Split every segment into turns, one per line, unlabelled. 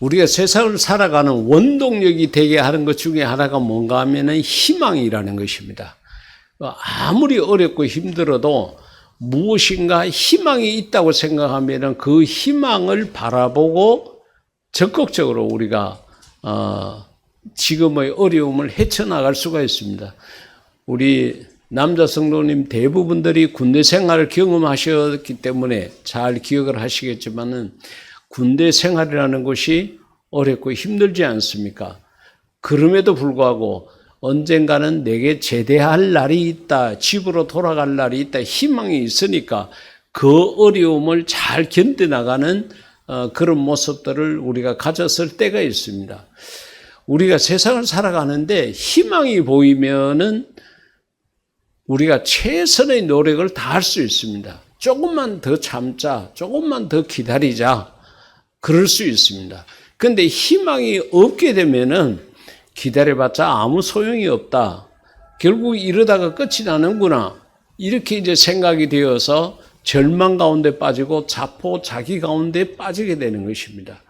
우리가 세상을 살아가는 원동력이 되게 하는 것 중에 하나가 뭔가 하면은 희망이라는 것입니다. 아무리 어렵고 힘들어도 무엇인가 희망이 있다고 생각하면은 그 희망을 바라보고 적극적으로 우리가 지금의 어려움을 헤쳐나갈 수가 있습니다. 우리 남자 성도님 대부분들이 군대 생활을 경험하셨기 때문에 잘 기억을 하시겠지만은 군대 생활이라는 것이 어렵고 힘들지 않습니까? 그럼에도 불구하고 언젠가는 내게 제대할 날이 있다, 집으로 돌아갈 날이 있다, 희망이 있으니까 그 어려움을 잘 견뎌나가는 그런 모습들을 우리가 가졌을 때가 있습니다. 우리가 세상을 살아가는데 희망이 보이면은 우리가 최선의 노력을 다할 수 있습니다. 조금만 더 참자, 조금만 더 기다리자, 그럴 수 있습니다. 그런데 희망이 없게 되면은 기다려봤자 아무 소용이 없다. 결국 이러다가 끝이 나는구나. 이렇게 이제 생각이 되어서 절망 가운데 빠지고 자포 자기 가운데 빠지게 되는 것입니다.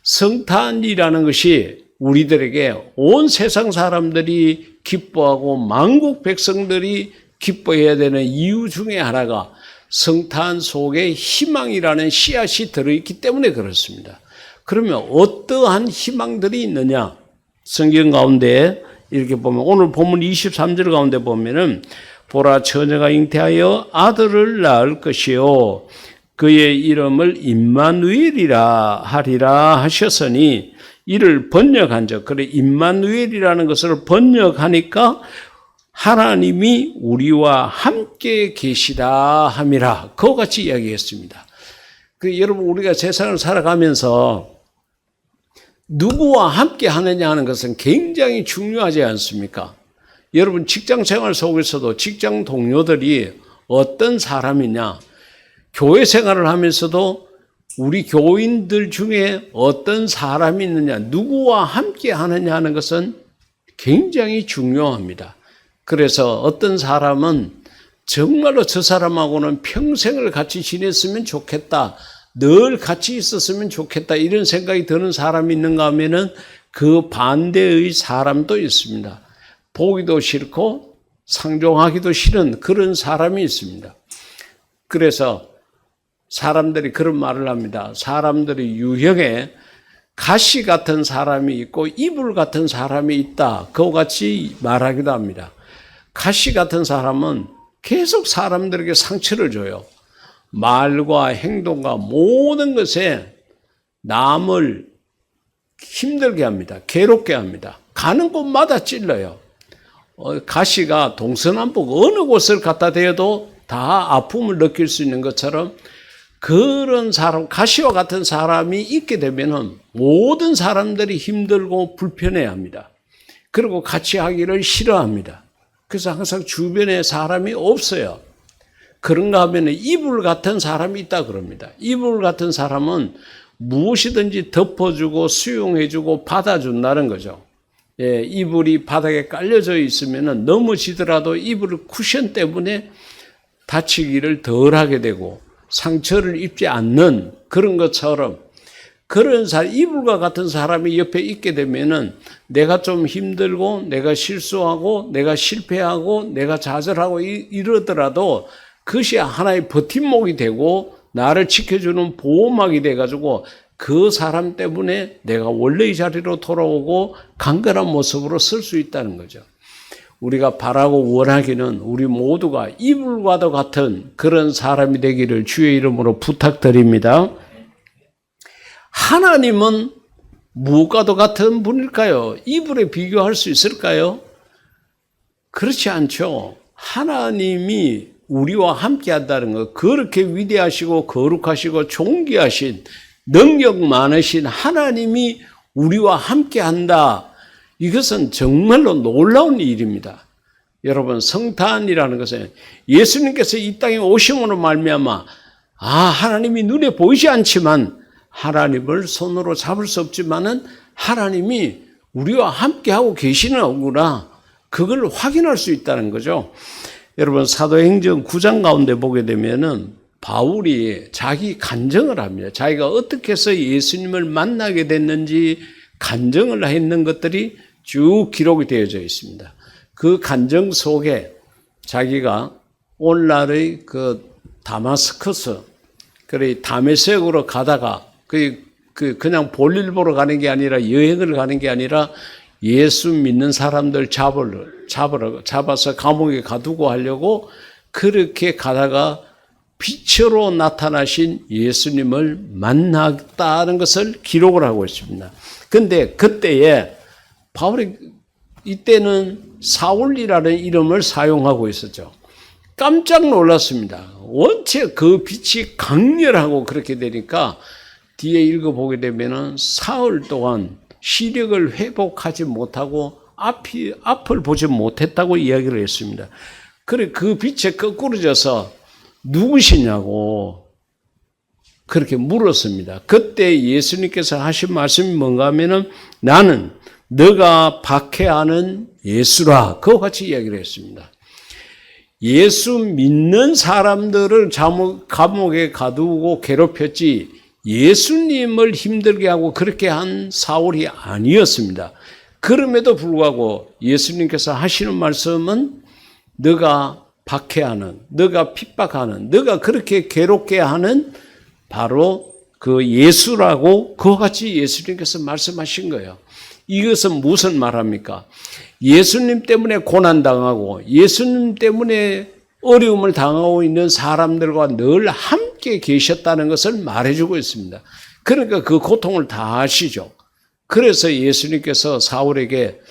성탄이라는 것이 우리들에게 온 세상 사람들이 기뻐하고 만국 백성들이 기뻐해야 되는 이유 중에 하나가 성탄 속에 희망이라는 씨앗이 들어있기 때문에 그렇습니다. 그러면 어떠한 희망들이 있느냐? 성경 가운데 이렇게 보면 오늘 본문 23절 가운데 보면은 보라 처녀가 잉태하여 아들을 낳을 것이요 그의 이름을 임마누엘이라 하리라 하셨으니 이를 번역한즉 그래 임마누엘이라는 것을 번역하니까 하나님이 우리와 함께 계시다 함이라 그와 같이 이야기했습니다. 여러분 우리가 세상을 살아가면서 누구와 함께 하느냐 하는 것은 굉장히 중요하지 않습니까? 여러분 직장 생활 속에서도 직장 동료들이 어떤 사람이냐, 교회 생활을 하면서도 우리 교인들 중에 어떤 사람이 있느냐, 누구와 함께 하느냐 하는 것은 굉장히 중요합니다. 그래서 어떤 사람은 정말로 저 사람하고는 평생을 같이 지냈으면 좋겠다, 늘 같이 있었으면 좋겠다 이런 생각이 드는 사람이 있는가 하면은 그 반대의 사람도 있습니다. 보기도 싫고 상종하기도 싫은 그런 사람이 있습니다. 그래서 사람들이 그런 말을 합니다. 사람들이 유형에 가시 같은 사람이 있고 이불 같은 사람이 있다. 그와 같이 말하기도 합니다. 가시 같은 사람은 계속 사람들에게 상처를 줘요. 말과 행동과 모든 것에 남을 힘들게 합니다. 괴롭게 합니다. 가는 곳마다 찔러요. 가시가 동서남북 어느 곳을 갖다 대어도 다 아픔을 느낄 수 있는 것처럼 그런 사람, 가시와 같은 사람이 있게 되면 모든 사람들이 힘들고 불편해합니다. 그리고 같이 하기를 싫어합니다. 그래서 항상 주변에 사람이 없어요. 그런가 하면 이불 같은 사람이 있다 그럽니다. 이불 같은 사람은 무엇이든지 덮어주고 수용해주고 받아준다는 거죠. 예, 이불이 바닥에 깔려져 있으면 넘어지더라도 이불 쿠션 때문에 다치기를 덜 하게 되고 상처를 입지 않는 그런 것처럼 그런 이불과 같은 사람이 옆에 있게 되면은 내가 좀 힘들고 내가 실수하고 내가 실패하고 내가 좌절하고 이러더라도 그것이 하나의 버팀목이 되고 나를 지켜주는 보호막이 돼가지고 그 사람 때문에 내가 원래의 자리로 돌아오고 강건한 모습으로 설 수 있다는 거죠. 우리가 바라고 원하기는 우리 모두가 이불과도 같은 그런 사람이 되기를 주의 이름으로 부탁드립니다. 하나님은 무엇과도 같은 분일까요? 이불에 비교할 수 있을까요? 그렇지 않죠. 하나님이 우리와 함께 한다는 것, 그렇게 위대하시고 거룩하시고 존귀하신 능력 많으신 하나님이 우리와 함께 한다. 이것은 정말로 놀라운 일입니다. 여러분 성탄이라는 것은 예수님께서 이 땅에 오심으로 말미암아 하나님이 눈에 보이지 않지만 하나님을 손으로 잡을 수 없지만은 하나님이 우리와 함께하고 계시는구나. 그걸 확인할 수 있다는 거죠. 여러분 사도행전 9장 가운데 보게 되면은 바울이 자기 간증을 합니다. 자기가 어떻게 해서 예수님을 만나게 됐는지 간증을 했는 것들이 쭉 기록이 되어져 있습니다. 그 간증 속에 자기가 오늘날의 그 다마스커스, 그래 다메섹으로 가다가 그냥 볼일 보러 가는 게 아니라 여행을 가는 게 아니라 예수 믿는 사람들 잡아서 감옥에 가두고 하려고 그렇게 가다가 빛으로 나타나신 예수님을 만났다는 것을 기록을 하고 있습니다. 근데 그때에 바울이 이때는 사울이라는 이름을 사용하고 있었죠. 깜짝 놀랐습니다. 원체 그 빛이 강렬하고 그렇게 되니까 뒤에 읽어보게 되면은 사흘 동안 시력을 회복하지 못하고 앞을 보지 못했다고 이야기를 했습니다. 그래 그 빛에 거꾸러져서 누구시냐고 그렇게 물었습니다. 그때 예수님께서 하신 말씀이 뭔가 하면은 나는 너가 박해하는 예수라. 그와 같이 이야기를 했습니다. 예수 믿는 사람들을 감옥에 가두고 괴롭혔지 예수님을 힘들게 하고 그렇게 한 사울이 아니었습니다. 그럼에도 불구하고 예수님께서 하시는 말씀은 너가 박해하는, 너가 핍박하는, 너가 그렇게 괴롭게 하는 바로 그 예수라고 그와 같이 예수님께서 말씀하신 거예요. 이것은 무슨 말합니까? 예수님 때문에 고난당하고 예수님 때문에 어려움을 당하고 있는 사람들과 늘 함께 계셨다는 것을 말해주고 있습니다. 그러니까 그 고통을 다 아시죠. 그래서 예수님께서 사울에게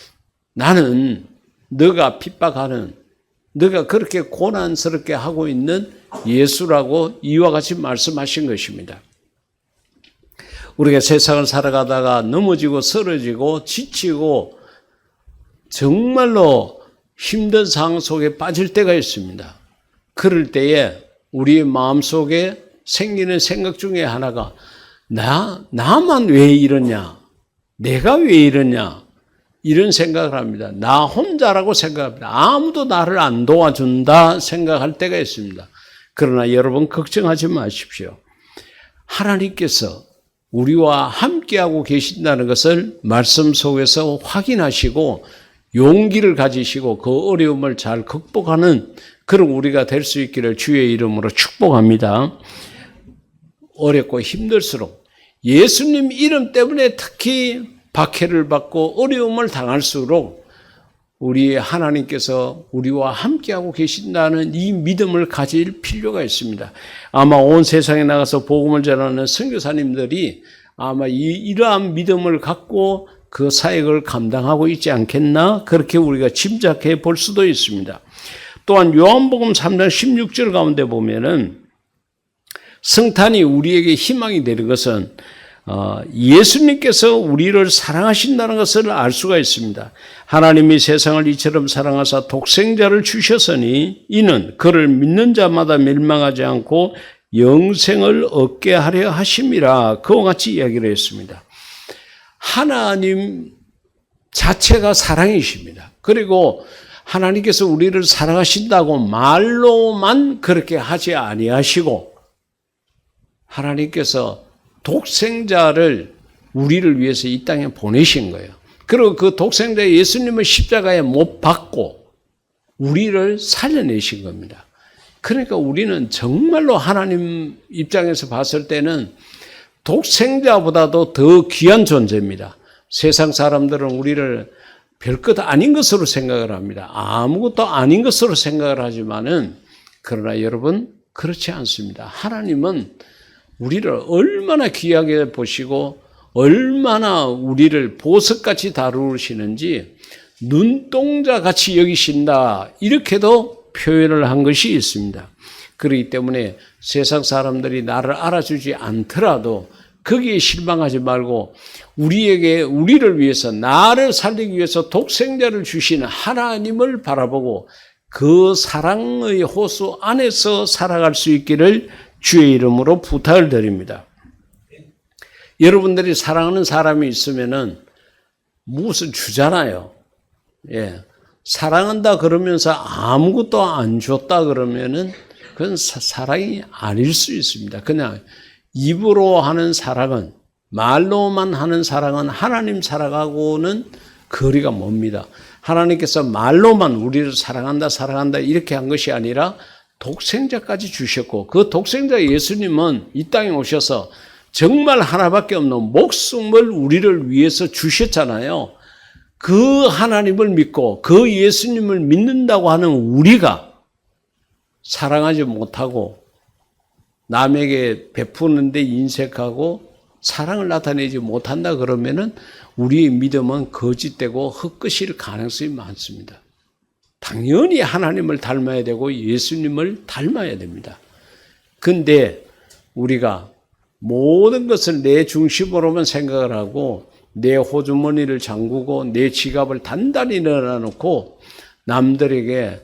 나는 너가 핍박하는, 너가 그렇게 고난스럽게 하고 있는 예수라고 이와 같이 말씀하신 것입니다. 우리가 세상을 살아가다가 넘어지고 쓰러지고 지치고 정말로 힘든 상황 속에 빠질 때가 있습니다. 그럴 때에 우리의 마음속에 생기는 생각 중에 하나가 나만 왜 이러냐? 내가 왜 이러냐? 이런 생각을 합니다. 나 혼자라고 생각합니다. 아무도 나를 안 도와준다 생각할 때가 있습니다. 그러나 여러분 걱정하지 마십시오. 하나님께서 우리와 함께하고 계신다는 것을 말씀 속에서 확인하시고 용기를 가지시고 그 어려움을 잘 극복하는 그런 우리가 될 수 있기를 주의 이름으로 축복합니다. 어렵고 힘들수록 예수님 이름 때문에 특히 박해를 받고 어려움을 당할수록 우리 하나님께서 우리와 함께하고 계신다는 이 믿음을 가질 필요가 있습니다. 아마 온 세상에 나가서 복음을 전하는 선교사님들이 아마 이러한 믿음을 갖고 그 사역을 감당하고 있지 않겠나? 그렇게 우리가 짐작해 볼 수도 있습니다. 또한 요한복음 3장 16절 가운데 보면은 성탄이 우리에게 희망이 되는 것은 예수님께서 우리를 사랑하신다는 것을 알 수가 있습니다. 하나님이 세상을 이처럼 사랑하사 독생자를 주셨으니 이는 그를 믿는 자마다 멸망하지 않고 영생을 얻게 하려 하심이라. 그와 같이 이야기를 했습니다. 하나님 자체가 사랑이십니다. 그리고 하나님께서 우리를 사랑하신다고 말로만 그렇게 하지 아니하시고 하나님께서 독생자를 우리를 위해서 이 땅에 보내신 거예요. 그리고 그 독생자 예수님을 십자가에 못 박고 우리를 살려내신 겁니다. 그러니까 우리는 정말로 하나님 입장에서 봤을 때는 독생자보다도 더 귀한 존재입니다. 세상 사람들은 우리를 별것 아닌 것으로 생각을 합니다. 아무것도 아닌 것으로 생각을 하지만은 그러나 여러분 그렇지 않습니다. 하나님은 우리를 얼마나 귀하게 보시고 얼마나 우리를 보석같이 다루시는지 눈동자같이 여기신다 이렇게도 표현을 한 것이 있습니다. 그렇기 때문에 세상 사람들이 나를 알아주지 않더라도 거기에 실망하지 말고 우리를 위해서 나를 살리기 위해서 독생자를 주시는 하나님을 바라보고 그 사랑의 호수 안에서 살아갈 수 있기를 주의 이름으로 부탁을 드립니다. 여러분들이 사랑하는 사람이 있으면은 무엇을 주잖아요. 예. 사랑한다 그러면서 아무것도 안 줬다 그러면은 그건 사랑이 아닐 수 있습니다. 그냥 입으로 하는 사랑은, 말로만 하는 사랑은 하나님 사랑하고는 거리가 멉니다. 하나님께서 말로만 우리를 사랑한다, 사랑한다 이렇게 한 것이 아니라 독생자까지 주셨고, 그 독생자 예수님은 이 땅에 오셔서 정말 하나밖에 없는 목숨을 우리를 위해서 주셨잖아요. 그 하나님을 믿고 그 예수님을 믿는다고 하는 우리가 사랑하지 못하고 남에게 베푸는데 인색하고 사랑을 나타내지 못한다 그러면은 우리의 믿음은 거짓되고 헛것일 가능성이 많습니다. 당연히 하나님을 닮아야 되고 예수님을 닮아야 됩니다. 근데 우리가 모든 것을 내 중심으로만 생각을 하고 내 호주머니를 잠그고 내 지갑을 단단히 넣어놓고 남들에게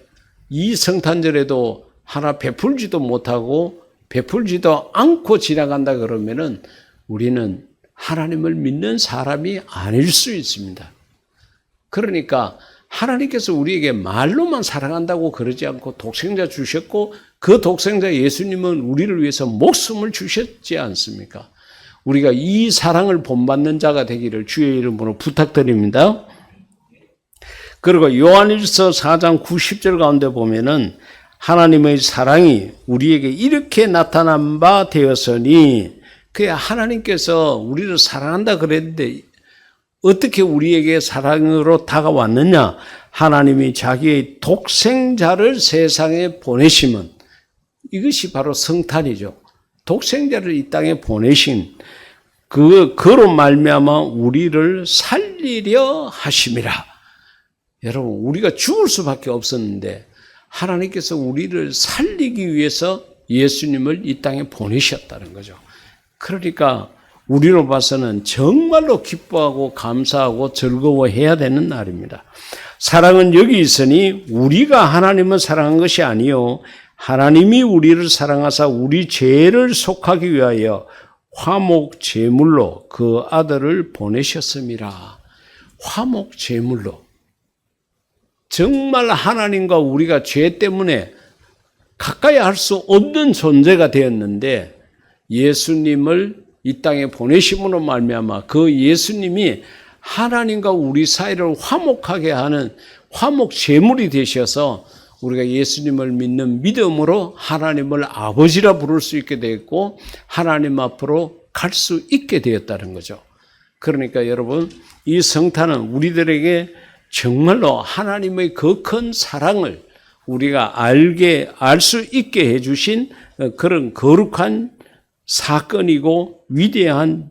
이 성탄절에도 하나 베풀지도 못하고 베풀지도 않고 지나간다 그러면은 우리는 하나님을 믿는 사람이 아닐 수 있습니다. 그러니까 하나님께서 우리에게 말로만 사랑한다고 그러지 않고 독생자 주셨고 그 독생자 예수님은 우리를 위해서 목숨을 주셨지 않습니까? 우리가 이 사랑을 본받는 자가 되기를 주의 이름으로 부탁드립니다. 그리고 요한일서 4장 90절 가운데 보면은 하나님의 사랑이 우리에게 이렇게 나타난 바 되었으니, 그게 하나님께서 우리를 사랑한다 그랬는데 어떻게 우리에게 사랑으로 다가왔느냐? 하나님이 자기의 독생자를 세상에 보내심은, 이것이 바로 성탄이죠. 독생자를 이 땅에 보내신 그로 말미암아 우리를 살리려 하심이라. 여러분, 우리가 죽을 수밖에 없었는데 하나님께서 우리를 살리기 위해서 예수님을 이 땅에 보내셨다는 거죠. 그러니까 우리로 봐서는 정말로 기뻐하고 감사하고 즐거워해야 되는 날입니다. 사랑은 여기 있으니 우리가 하나님을 사랑한 것이 아니요 하나님이 우리를 사랑하사 우리 죄를 속하기 위하여 화목 제물로 그 아들을 보내셨음이라. 화목 제물로. 정말 하나님과 우리가 죄 때문에 가까이 할 수 없는 존재가 되었는데 예수님을 이 땅에 보내심으로 말미암아 그 예수님이 하나님과 우리 사이를 화목하게 하는 화목 제물이 되셔서 우리가 예수님을 믿는 믿음으로 하나님을 아버지라 부를 수 있게 되었고 하나님 앞으로 갈 수 있게 되었다는 거죠. 그러니까 여러분, 이 성탄은 우리들에게 정말로 하나님의 그 큰 사랑을 우리가 알 수 있게 해주신 그런 거룩한 사건이고 위대한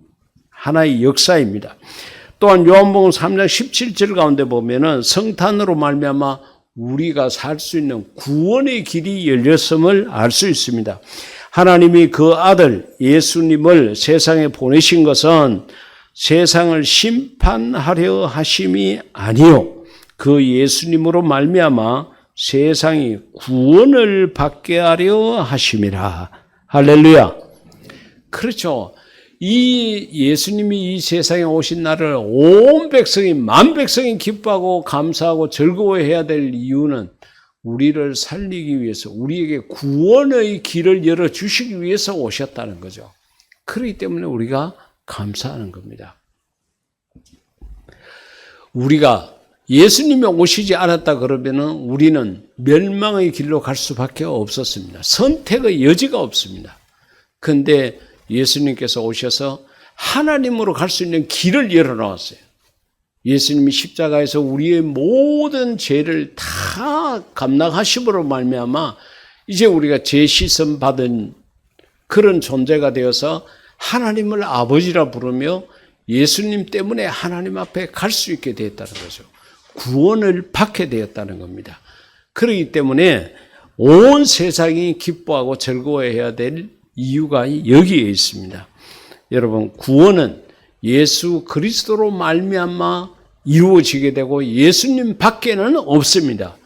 하나의 역사입니다. 또한 요한복음 3장 17절 가운데 보면은 성탄으로 말미암아 우리가 살 수 있는 구원의 길이 열렸음을 알 수 있습니다. 하나님이 그 아들 예수님을 세상에 보내신 것은 세상을 심판하려 하심이 아니요 그 예수님으로 말미암아 세상이 구원을 받게 하려 하심이라. 할렐루야. 그렇죠. 이 예수님이 이 세상에 오신 날을 온 백성이, 만 백성이 기뻐하고 감사하고 즐거워해야 될 이유는 우리를 살리기 위해서, 우리에게 구원의 길을 열어주시기 위해서 오셨다는 거죠. 그렇기 때문에 우리가 감사하는 겁니다. 우리가 예수님이 오시지 않았다 그러면은 우리는 멸망의 길로 갈 수밖에 없었습니다. 선택의 여지가 없습니다. 그런데 예수님께서 오셔서 하나님으로 갈 수 있는 길을 열어놓았어요. 예수님이 십자가에서 우리의 모든 죄를 다 감당하심으로 말미암아 이제 우리가 죄 씻음 받은 그런 존재가 되어서 하나님을 아버지라 부르며 예수님 때문에 하나님 앞에 갈 수 있게 되었다는 거죠. 구원을 받게 되었다는 겁니다. 그렇기 때문에 온 세상이 기뻐하고 즐거워해야 될 이유가 여기에 있습니다. 여러분, 구원은 예수 그리스도로 말미암아 이루어지게 되고 예수님 밖에는 없습니다.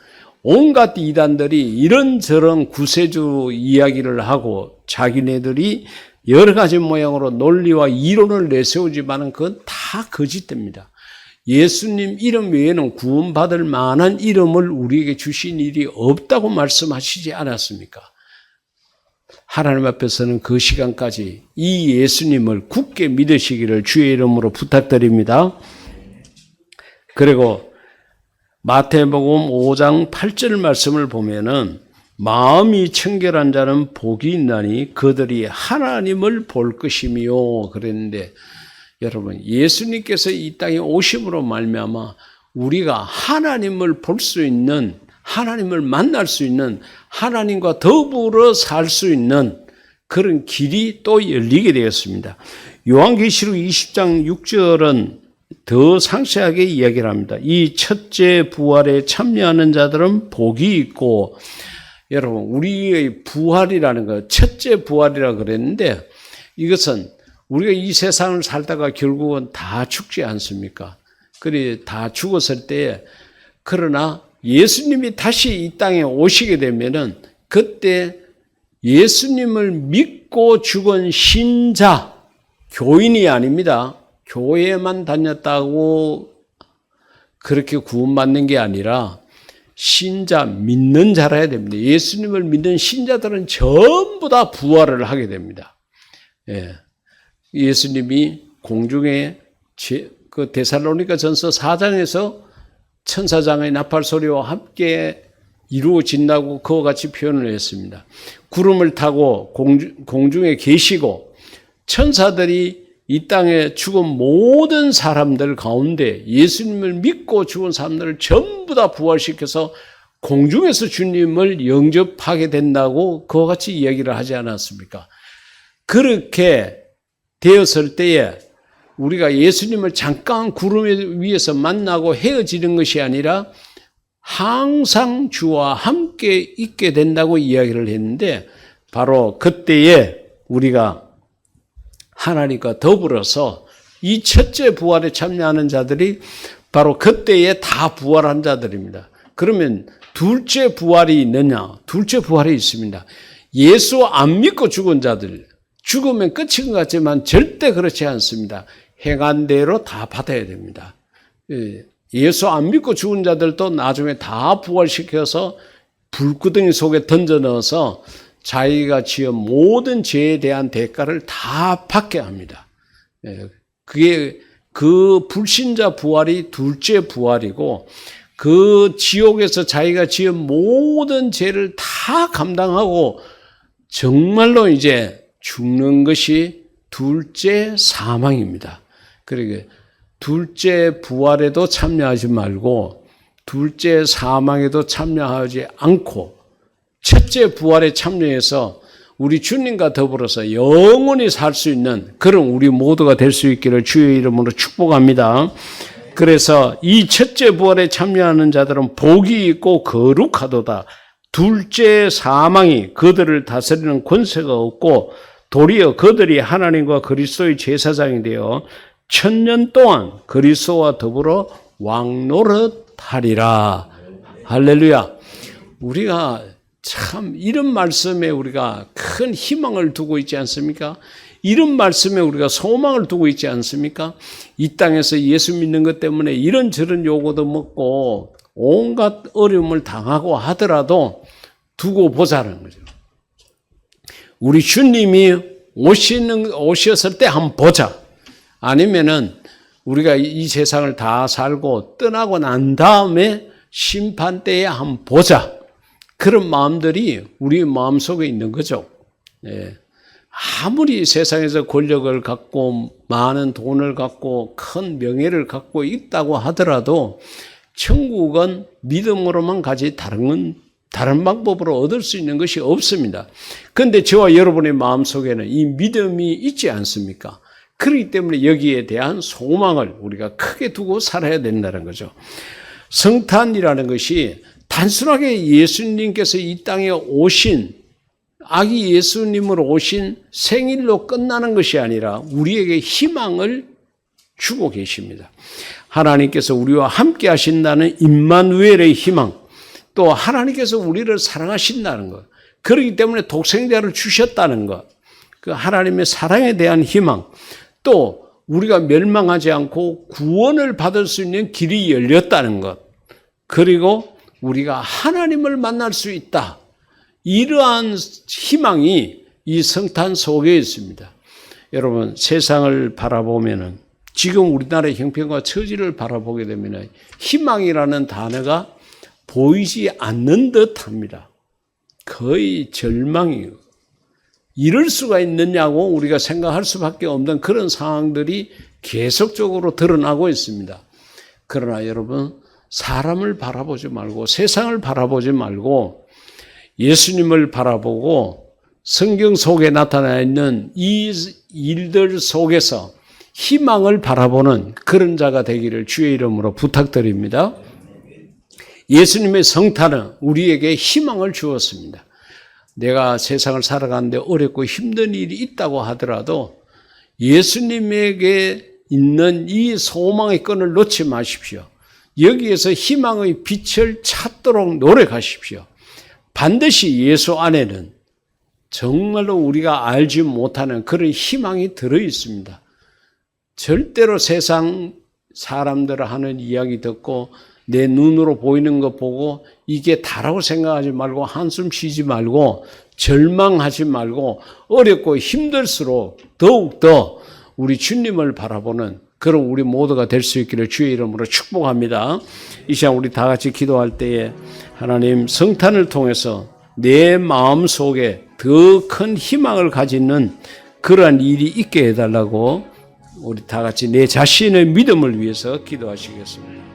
온갖 이단들이 이런저런 구세주 이야기를 하고 자기네들이 여러 가지 모양으로 논리와 이론을 내세우지만은 그건 다 거짓됩니다. 예수님 이름 외에는 구원받을 만한 이름을 우리에게 주신 일이 없다고 말씀하시지 않았습니까? 하나님 앞에서는 그 시간까지 이 예수님을 굳게 믿으시기를 주의 이름으로 부탁드립니다. 그리고 마태복음 5장 8절 말씀을 보면은 마음이 청결한 자는 복이 있나니 그들이 하나님을 볼 것이며 그랬는데 여러분 예수님께서 이 땅에 오심으로 말미암아 우리가 하나님을 볼 수 있는 하나님을 만날 수 있는 하나님과 더불어 살 수 있는 그런 길이 또 열리게 되었습니다. 요한계시록 20장 6절은 더 상세하게 이야기를 합니다. 이 첫째 부활에 참여하는 자들은 복이 있고 여러분 우리의 부활이라는 거 첫째 부활이라고 그랬는데 이것은 우리가 이 세상을 살다가 결국은 다 죽지 않습니까? 그래 다 죽었을 때 그러나 예수님이 다시 이 땅에 오시게 되면은 그때 예수님을 믿고 죽은 신자, 교인이 아닙니다. 교회만 다녔다고 그렇게 구원받는 게 아니라 신자, 믿는 자라야 됩니다. 예수님을 믿는 신자들은 전부 다 부활을 하게 됩니다. 예. 예수님이 공중에 그 데살로니가 전서 4장에서 천사장의 나팔 소리와 함께 이루어진다고 그와 같이 표현을 했습니다. 구름을 타고 공중에 계시고 천사들이 이 땅에 죽은 모든 사람들 가운데 예수님을 믿고 죽은 사람들을 전부 다 부활시켜서 공중에서 주님을 영접하게 된다고 그와 같이 이야기를 하지 않았습니까? 그렇게 되었을 때에 우리가 예수님을 잠깐 구름 위에서 만나고 헤어지는 것이 아니라 항상 주와 함께 있게 된다고 이야기를 했는데 바로 그때에 우리가 하나님과 더불어서 이 첫째 부활에 참여하는 자들이 바로 그때에 다 부활한 자들입니다. 그러면 둘째 부활이 있느냐? 둘째 부활이 있습니다. 예수 안 믿고 죽은 자들, 죽으면 끝인 것 같지만 절대 그렇지 않습니다. 행한 대로 다 받아야 됩니다. 예수 안 믿고 죽은 자들도 나중에 다 부활시켜서 불구덩이 속에 던져 넣어서 자기가 지은 모든 죄에 대한 대가를 다 받게 합니다. 그게 그 불신자 부활이 둘째 부활이고 그 지옥에서 자기가 지은 모든 죄를 다 감당하고 정말로 이제 죽는 것이 둘째 사망입니다. 그러게 둘째 부활에도 참여하지 말고 둘째 사망에도 참여하지 않고 첫째 부활에 참여해서 우리 주님과 더불어서 영원히 살 수 있는 그런 우리 모두가 될 수 있기를 주의 이름으로 축복합니다. 그래서 이 첫째 부활에 참여하는 자들은 복이 있고 거룩하도다. 둘째 사망이 그들을 다스리는 권세가 없고 도리어 그들이 하나님과 그리스도의 제사장이 되어 1000년 동안 그리스도와 더불어 왕노릇하리라. 할렐루야. 우리가 참 이런 말씀에 우리가 큰 희망을 두고 있지 않습니까? 이런 말씀에 우리가 소망을 두고 있지 않습니까? 이 땅에서 예수 믿는 것 때문에 이런저런 요구도 먹고 온갖 어려움을 당하고 하더라도 두고 보자는 거죠. 우리 주님이 오셨을 때 한번 보자. 아니면은 우리가 이 세상을 다 살고 떠나고 난 다음에 심판 때에 한번 보자. 그런 마음들이 우리 마음속에 있는 거죠. 예. 아무리 세상에서 권력을 갖고 많은 돈을 갖고 큰 명예를 갖고 있다고 하더라도 천국은 믿음으로만 가지 다른 방법으로 얻을 수 있는 것이 없습니다. 그런데 저와 여러분의 마음속에는 이 믿음이 있지 않습니까? 그렇기 때문에 여기에 대한 소망을 우리가 크게 두고 살아야 된다는 거죠. 성탄이라는 것이 단순하게 예수님께서 이 땅에 오신 아기 예수님으로 오신 생일로 끝나는 것이 아니라 우리에게 희망을 주고 계십니다. 하나님께서 우리와 함께 하신다는 임마누엘의 희망, 또 하나님께서 우리를 사랑하신다는 것, 그렇기 때문에 독생자를 주셨다는 것, 그 하나님의 사랑에 대한 희망, 또 우리가 멸망하지 않고 구원을 받을 수 있는 길이 열렸다는 것, 그리고 우리가 하나님을 만날 수 있다. 이러한 희망이 이 성탄 속에 있습니다. 여러분, 세상을 바라보면은 지금 우리나라의 형편과 처지를 바라보게 되면 희망이라는 단어가 보이지 않는 듯 합니다. 거의 절망이에요. 이럴 수가 있느냐고 우리가 생각할 수밖에 없는 그런 상황들이 계속적으로 드러나고 있습니다. 그러나 여러분, 사람을 바라보지 말고 세상을 바라보지 말고 예수님을 바라보고 성경 속에 나타나 있는 이 일들 속에서 희망을 바라보는 그런 자가 되기를 주의 이름으로 부탁드립니다. 예수님의 성탄은 우리에게 희망을 주었습니다. 내가 세상을 살아가는데 어렵고 힘든 일이 있다고 하더라도 예수님에게 있는 이 소망의 끈을 놓지 마십시오. 여기에서 희망의 빛을 찾도록 노력하십시오. 반드시 예수 안에는 정말로 우리가 알지 못하는 그런 희망이 들어 있습니다. 절대로 세상 사람들 하는 이야기 듣고 내 눈으로 보이는 거 보고 이게 다라고 생각하지 말고 한숨 쉬지 말고 절망하지 말고 어렵고 힘들수록 더욱더 우리 주님을 바라보는 그런 우리 모두가 될 수 있기를 주의 이름으로 축복합니다. 이 시간 우리 다 같이 기도할 때에 하나님 성탄을 통해서 내 마음 속에 더 큰 희망을 가지는 그러한 일이 있게 해달라고 우리 다 같이 내 자신의 믿음을 위해서 기도하시겠습니다.